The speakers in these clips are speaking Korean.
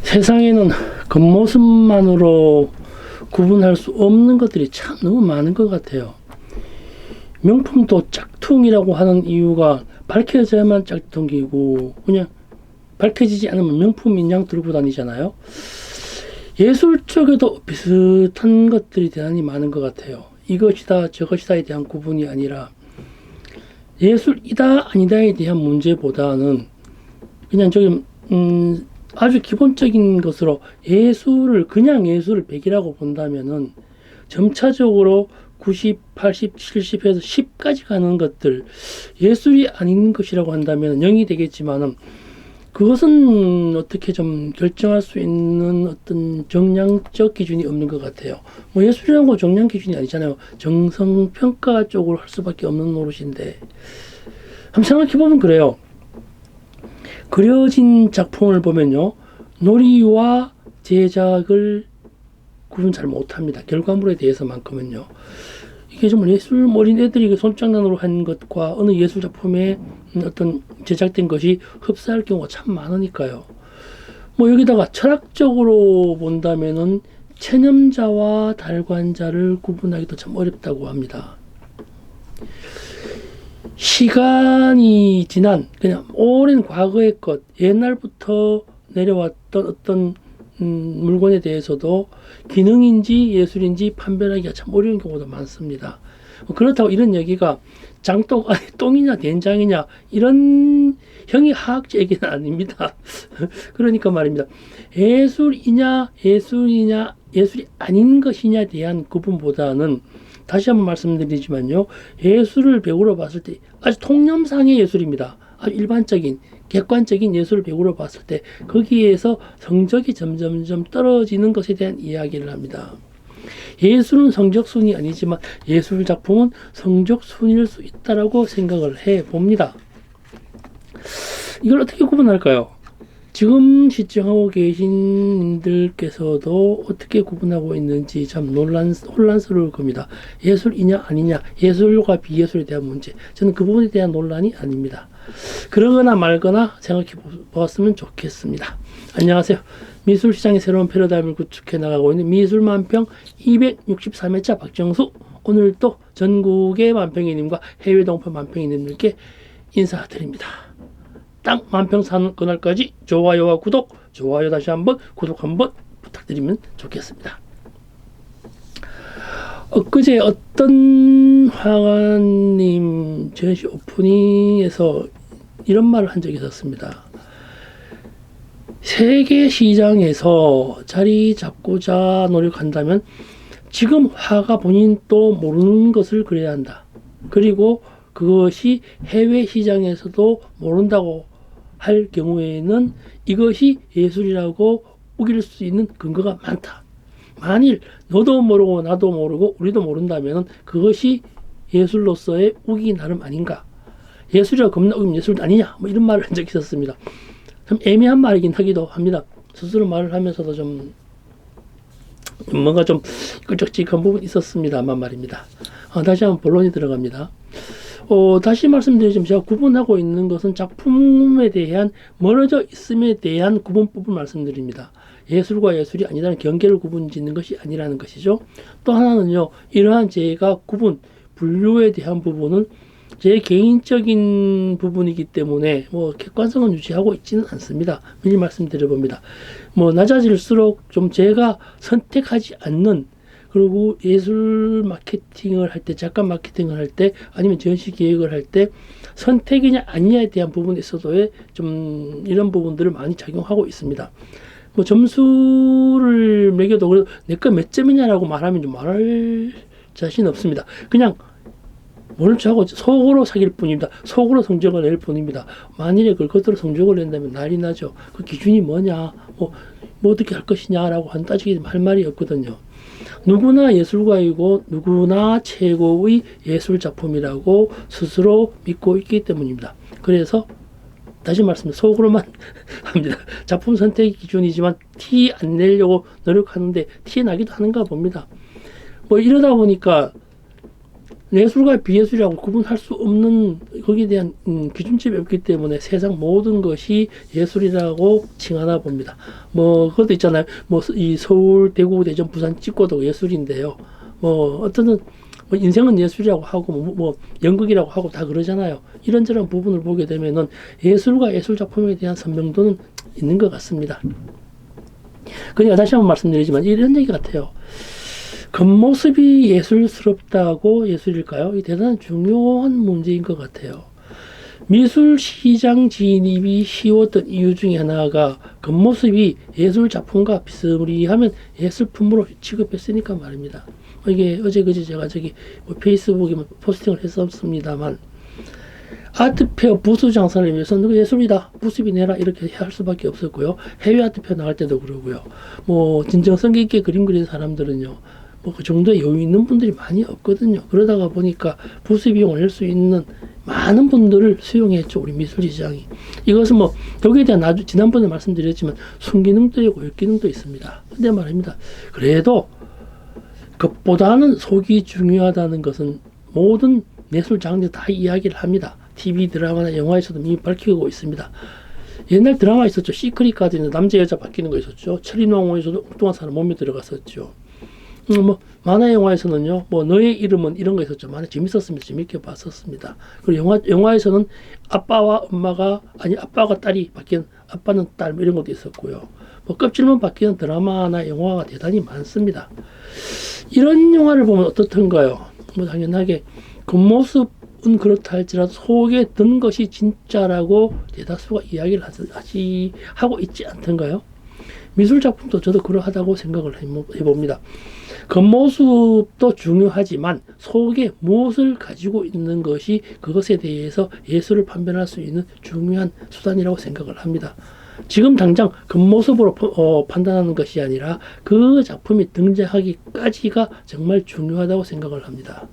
세상에는 겉모습만으로 구분할 수 없는 것들이 참 너무 많은 것 같아요. 명품도 짝퉁이라고 하는 이유가 밝혀져야만 짝퉁이고 그냥 밝혀지지 않으면 명품인 양 들고 다니잖아요. 예술 쪽에도 비슷한 것들이 대단히 많은 것 같아요. 이것이다 저것이다에 대한 구분이 아니라 예술이다 아니다에 대한 문제보다는 그냥 저기 아주 기본적인 것으로 그냥 예술을 100이라고 본다면은 점차적으로 90, 80, 70에서 10까지 가는 것들 예술이 아닌 것이라고 한다면 0이 되겠지만은 그것은 어떻게 좀 결정할 수 있는 어떤 정량적 기준이 없는 것 같아요. 뭐 예술이라는 거 정량 기준이 아니잖아요. 정성평가 쪽으로 할 수밖에 없는 노릇인데 한번 생각해보면 그래요. 그려진 작품을 보면요. 놀이와 제작을 구분 잘 못합니다. 결과물에 대해서만큼은요. 이게 정말 예술 어린 애들이 손장난으로 한 것과 어느 예술 작품의 어떤 제작된 것이 흡사할 경우가 참 많으니까요. 뭐 여기다가 철학적으로 본다면은 체념자와 달관자를 구분하기도 참 어렵다고 합니다. 시간이 지난 그냥 오랜 과거의 것, 옛날부터 내려왔던 어떤 물건에 대해서도 기능인지 예술인지 판별하기가 참 어려운 경우도 많습니다. 그렇다고 이런 얘기가 장독 안에 똥이냐 된장이냐 이런 형이 하학적 얘기는 아닙니다. 그러니까 말입니다. 예술이냐 예술이 아닌 것이냐에 대한 구분보다는 다시 한번 말씀드리지만요. 예술을 배우러 봤을 때 아주 통념상의 예술입니다. 아주 일반적인 객관적인 예술을 배우러 봤을 때 거기에서 성적이 점점점 떨어지는 것에 대한 이야기를 합니다. 예술은 성적순이 아니지만 예술 작품은 성적순일 수 있다라고 생각을 해봅니다. 이걸 어떻게 구분할까요? 지금 시청하고 계신 분들께서도 어떻게 구분하고 있는지 참 혼란스러울 겁니다. 예술이냐 아니냐, 예술과 비예술에 대한 문제. 저는 그 부분에 대한 논란이 아닙니다. 그러거나 말거나 생각해 보았으면 좋겠습니다. 안녕하세요. 미술시장의 새로운 패러다임을 구축해 나가고 있는 미술만평 263회차 박정수. 오늘 또 전국의 만평이님과 해외 동포 만평이님들께 인사드립니다. 땅 만평 사는 그날까지 좋아요와 구독, 좋아요 다시 한번, 구독 한번 부탁드리면 좋겠습니다. 엊그제 어떤 화가님 전시 오프닝에서 이런 말을 한 적이 있었습니다. 세계 시장에서 자리 잡고자 노력한다면 지금 화가 본인도 모르는 것을 그려야 한다. 그리고 그것이 해외 시장에서도 모른다고 할 경우에는 이것이 예술이라고 우길 수 있는 근거가 많다. 만일 너도 모르고 나도 모르고 우리도 모른다면 그것이 예술로서의 우기 나름 아닌가. 예술이라고 겁나 우기면 예술 아니냐. 뭐 이런 말을 한 적이 있었습니다. 참 애매한 말이긴 하기도 합니다. 스스로 말을 하면서도 좀 뭔가 좀 끌적직한 부분이 있었습니다만 말입니다. 다시 한번 본론이 들어갑니다. 다시 말씀드리지만 제가 구분하고 있는 것은 작품에 대한 멀어져 있음에 대한 구분법을 말씀드립니다. 예술과 예술이 아니라는 경계를 구분 짓는 것이 아니라는 것이죠. 또 하나는요. 이러한 제가 분류에 대한 부분은 제 개인적인 부분이기 때문에 뭐 객관성은 유지하고 있지는 않습니다. 미리 말씀드려봅니다. 뭐 낮아질수록 좀 제가 선택하지 않는 그리고 예술 마케팅을 할 때, 작가 마케팅을 할 때, 아니면 전시 기획을 할 때 선택이냐 아니냐에 대한 부분에 있어서의 좀 이런 부분들을 많이 작용하고 있습니다. 뭐 점수를 매겨도 그래도 내 거 몇 점이냐라고 말하면 좀 말할 자신 없습니다. 그냥 모른 척하고 속으로 사귈 뿐입니다. 속으로 성적을 낼 뿐입니다. 만일에 그걸 겉으로 성적을 낸다면 난리 나죠. 그 기준이 뭐냐, 뭐 어떻게 할 것이냐라고 따지기 할 말이 없거든요. 누구나 예술가이고 누구나 최고의 예술 작품이라고 스스로 믿고 있기 때문입니다. 그래서 다시 말씀드립니다. 속으로만 합니다. 작품 선택이 기준이지만 티 안 내려고 노력하는데 티 나기도 하는가 봅니다. 뭐 이러다 보니까 예술과 비예술이라고 구분할 수 없는 거기에 대한 기준점이 없기 때문에 세상 모든 것이 예술이라고 칭하나 봅니다. 뭐 그것도 있잖아요. 뭐 이 서울, 대구, 대전, 부산 찍고도 예술인데요. 뭐 어떤 뭐 인생은 예술이라고 하고 뭐 연극이라고 하고 다 그러잖아요. 이런저런 부분을 보게 되면은 예술과 예술 작품에 대한 선명도는 있는 것 같습니다. 그러니까 다시 한번 말씀드리지만 이런 얘기 같아요. 겉모습이 예술스럽다고 예술일까요? 이 대단히 중요한 문제인 것 같아요. 미술 시장 진입이 쉬웠던 이유 중에 하나가 겉모습이 예술 작품과 비스무리하면 예술품으로 취급했으니까 말입니다. 이게 어제 그제 제가 뭐 페이스북에 포스팅을 했었습니다만 아트페어 부스 장사를 위해서는 예술이다, 부스비 내라 이렇게 할 수밖에 없었고요. 해외 아트페어 나갈 때도 그러고요. 뭐 진정성 있게 그림 그리는 사람들은요, 뭐 그 정도의 여유 있는 분들이 많이 없거든요. 그러다가 보니까 부스 비용을 낼 수 있는 많은 분들을 수용했죠, 우리 미술 시장이. 이것은 뭐 여기에 대한 지난번에 말씀드렸지만 순기능도 있고 역기능도 있습니다. 근데 말입니다. 그래도 그것보다는 속이 중요하다는 것은 모든 예술 장르 다 이야기를 합니다. TV, 드라마나 영화에서도 이미 밝히고 있습니다. 옛날 드라마 있었죠. 시크릿 가든에 남자 여자 바뀌는 거 있었죠. 철인왕후에서도 엉뚱한 사람 몸에 들어갔었죠. 뭐 만화 영화에서는요, 뭐 너의 이름은 이런 거 있었죠. 많이 재밌었습니다. 재밌게 봤었습니다. 그리고 영화에서는 아빠와 엄마가 아빠가 딸이 바뀌는, 아빠는 딸 뭐 이런 것도 있었고요. 뭐 껍질만 바뀌는 드라마나 영화가 대단히 많습니다. 이런 영화를 보면 어떻던가요? 뭐 당연하게 겉모습은 그렇다 할지라도 속에 든 것이 진짜라고 대다수가 이야기를 하고 있지 않던가요? 미술 작품도 저도 그러하다고 생각을 해봅니다. 겉모습도 중요하지만 속에 무엇을 가지고 있는 것이 그것에 대해서 예술을 판별할 수 있는 중요한 수단이라고 생각을 합니다. 지금 당장 겉모습으로 판단하는 것이 아니라 그 작품이 등장하기까지가 정말 중요하다고 생각을 합니다.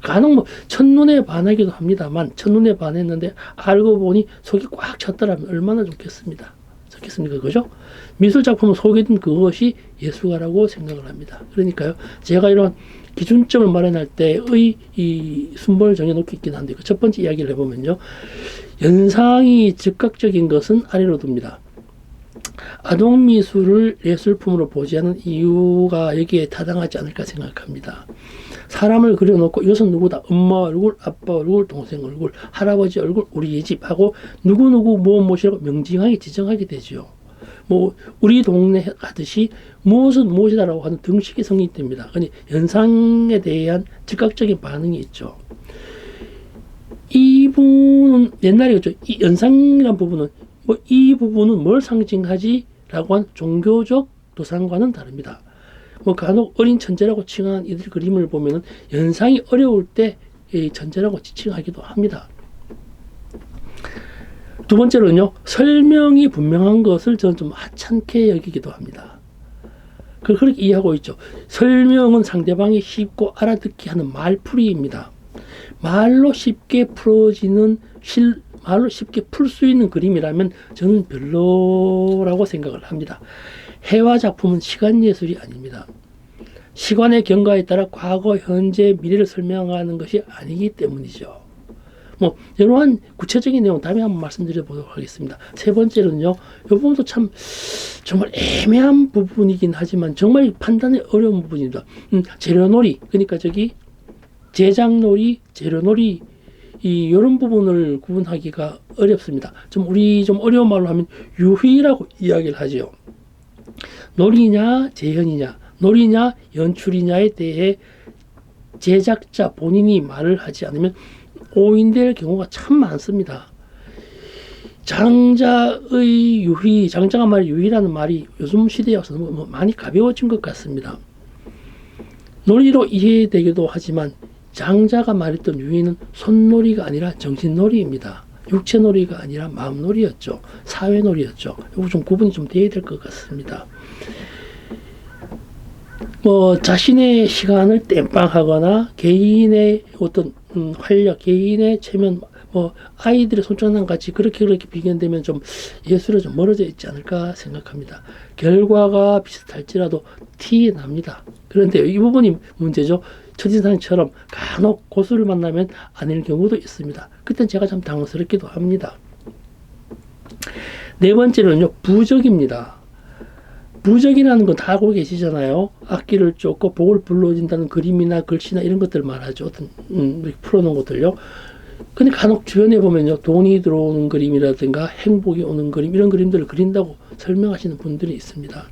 간혹 뭐 첫눈에 반하기도 합니다만 첫눈에 반했는데 알고 보니 속이 꽉 찼더라면 얼마나 좋겠습니까? 그죠? 미술 작품은 속에 든 그것이 예술가라고 생각을 합니다. 그러니까요, 제가 이런 기준점을 마련할 때의 이 순번을 정해놓고 있긴 한데, 그 첫 번째 이야기를 해보면요, 연상이 즉각적인 것은 아래로 둡니다. 아동미술을 예술품으로 보지 않은 이유가 여기에 타당하지 않을까 생각합니다. 사람을 그려놓고 이것은 누구다, 엄마 얼굴, 아빠 얼굴, 동생 얼굴, 할아버지 얼굴, 우리 집 하고 누구누구 무엇이라고 명징하게 지정하게 되죠. 뭐 우리 동네 하듯이 무엇은 무엇이다라고 하는 등식이 성립됩니다. 그러니 연상에 대한 즉각적인 반응이 있죠. 이 부분은 옛날이었죠. 이 연상이란 부분은 이 부분은 뭘 상징하지라고 한 종교적 도상과는 다릅니다. 뭐 간혹 어린 천재라고 칭하는 이들 그림을 보면은 연상이 어려울 때 천재라고 지칭하기도 합니다. 두 번째로는요, 설명이 분명한 것을 저는 좀 하찮게 여기기도 합니다. 그렇게 이해하고 있죠. 설명은 상대방이 쉽고 알아듣게 하는 말풀이입니다. 말로 쉽게 말로 쉽게 풀 수 있는 그림이라면 저는 별로라고 생각을 합니다. 해화 작품은 시간 예술이 아닙니다. 시간의 경과에 따라 과거, 현재, 미래를 설명하는 것이 아니기 때문이죠. 뭐 이러한 구체적인 내용 다음에 한번 말씀드려 보도록 하겠습니다. 세 번째는요, 이 부분도 참 정말 애매한 부분이긴 하지만 정말 판단이 어려운 부분입니다. 재료놀이, 그러니까 제작놀이, 재료놀이, 이런 부분을 구분하기가 어렵습니다. 우리 어려운 말로 하면 유희라고 이야기를 하죠. 놀이냐 재현이냐, 놀이냐 연출이냐에 대해 제작자 본인이 말을 하지 않으면 오인될 경우가 참 많습니다. 장자의 유희, 장자가 말한 유희라는 말이 요즘 시대에 와서 많이 가벼워진 것 같습니다. 놀이로 이해되기도 하지만 장자가 말했던 유희는 손놀이가 아니라 정신놀이입니다. 육체놀이가 아니라 마음놀이였죠. 사회놀이였죠. 이거 좀 구분이 좀 돼야 될 것 같습니다. 뭐 자신의 시간을 땜빵하거나 개인의 어떤 활력, 개인의 체면, 뭐 아이들의 손장난 같이 그렇게 비견되면 좀 예술에 좀 멀어져 있지 않을까 생각합니다. 결과가 비슷할지라도 티 납니다. 그런데 이 부분이 문제죠. 첫인상처럼 간혹 고수를 만나면 아닐 경우도 있습니다. 그땐 제가 참 당황스럽기도 합니다. 네 번째는요, 부적입니다. 부적이라는 건 다 알고 계시잖아요. 악기를 쫓고 복을 불러준다는 그림이나 글씨나 이런 것들 말하죠. 어떤 이렇게 풀어놓은 것들요. 근데 간혹 주변에 보면요, 돈이 들어오는 그림이라든가 행복이 오는 그림, 이런 그림들을 그린다고 설명하시는 분들이 있습니다.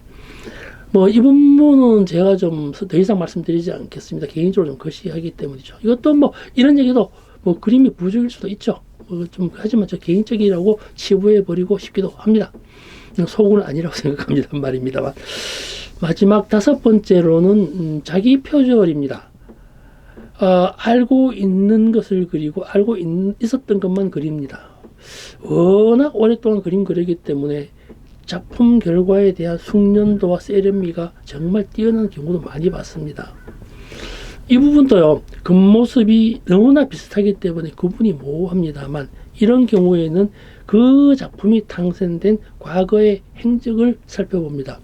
뭐 이 부분은 제가 좀 더 이상 말씀드리지 않겠습니다. 개인적으로 좀 거시하기 때문이죠. 이것도 뭐 이런 얘기도 뭐 그림이 부적일 수도 있죠. 좀 하지만 저 개인적이라고 치부해 버리고 싶기도 합니다. 속은 아니라고 생각합니다. 말입니다만. 마지막 다섯 번째로는 자기 표절입니다. 알고 있는 것을 그리고 있었던 것만 그립니다. 워낙 오랫동안 그림 그리기 때문에 작품 결과에 대한 숙련도와 세련미가 정말 뛰어난 경우도 많이 봤습니다. 이 부분도요, 겉모습이 너무나 비슷하기 때문에 구분이 모호합니다만, 이런 경우에는 그 작품이 탄생된 과거의 행적을 살펴봅니다.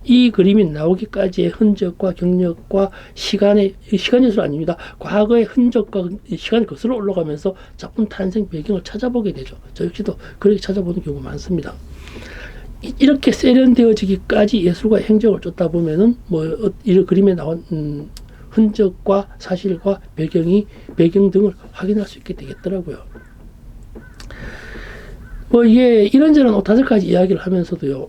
이 그림이 나오기까지의 흔적과 경력과 시간의 수 아닙니다. 과거의 흔적과 시간이 거슬러 올라가면서 작품 탄생 배경을 찾아보게 되죠. 저 역시도 그렇게 찾아보는 경우가 많습니다. 이렇게 세련되어지기까지 예술과 행적을 쫓다 보면은 이 그림에 나온 흔적과 사실과 배경 등을 확인할 수 있게 되겠더라고요. 이게 이런저런 다섯 가지 이야기를 하면서도요,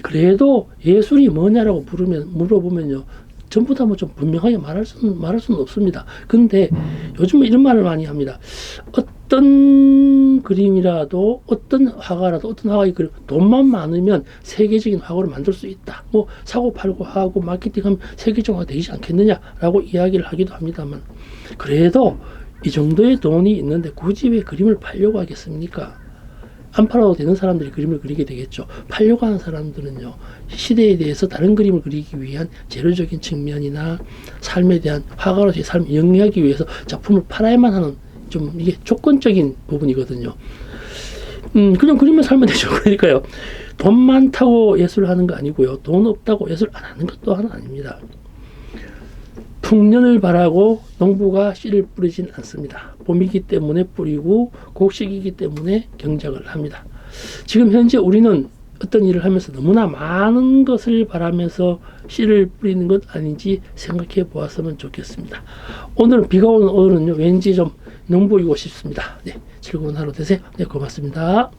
그래도 예술이 뭐냐라고 물어보면요, 전부 다 좀 분명하게 말할 수는 없습니다. 근데 요즘은 이런 말을 많이 합니다. 어떤 그림이라도, 어떤 화가라도, 어떤 화가의 그림, 돈만 많으면 세계적인 화가로 만들 수 있다. 사고 팔고 하고 마케팅하면 세계적으로 되지 않겠느냐라고 이야기를 하기도 합니다만, 그래도 이 정도의 돈이 있는데 굳이 왜 그림을 팔려고 하겠습니까? 안 팔아도 되는 사람들이 그림을 그리게 되겠죠. 팔려고 하는 사람들은요, 시대에 대해서 다른 그림을 그리기 위한 재료적인 측면이나 삶에 대한 화가로서의 삶을 영위하기 위해서 작품을 팔아야만 하는 좀 이게 조건적인 부분이거든요. 그냥 그림만 살면 되죠. 그러니까요, 돈 많다고 예술을 하는 거 아니고요, 돈 없다고 예술 안 하는 것 또한 아닙니다. 풍년을 바라고 농부가 씨를 뿌리진 않습니다. 봄이기 때문에 뿌리고 곡식이기 때문에 경작을 합니다. 지금 현재 우리는 어떤 일을 하면서 너무나 많은 것을 바라면서 씨를 뿌리는 것 아닌지 생각해 보았으면 좋겠습니다. 오늘은 비가 오는 오늘은요, 왠지 좀 농부이고 싶습니다. 네, 즐거운 하루 되세요. 네, 고맙습니다.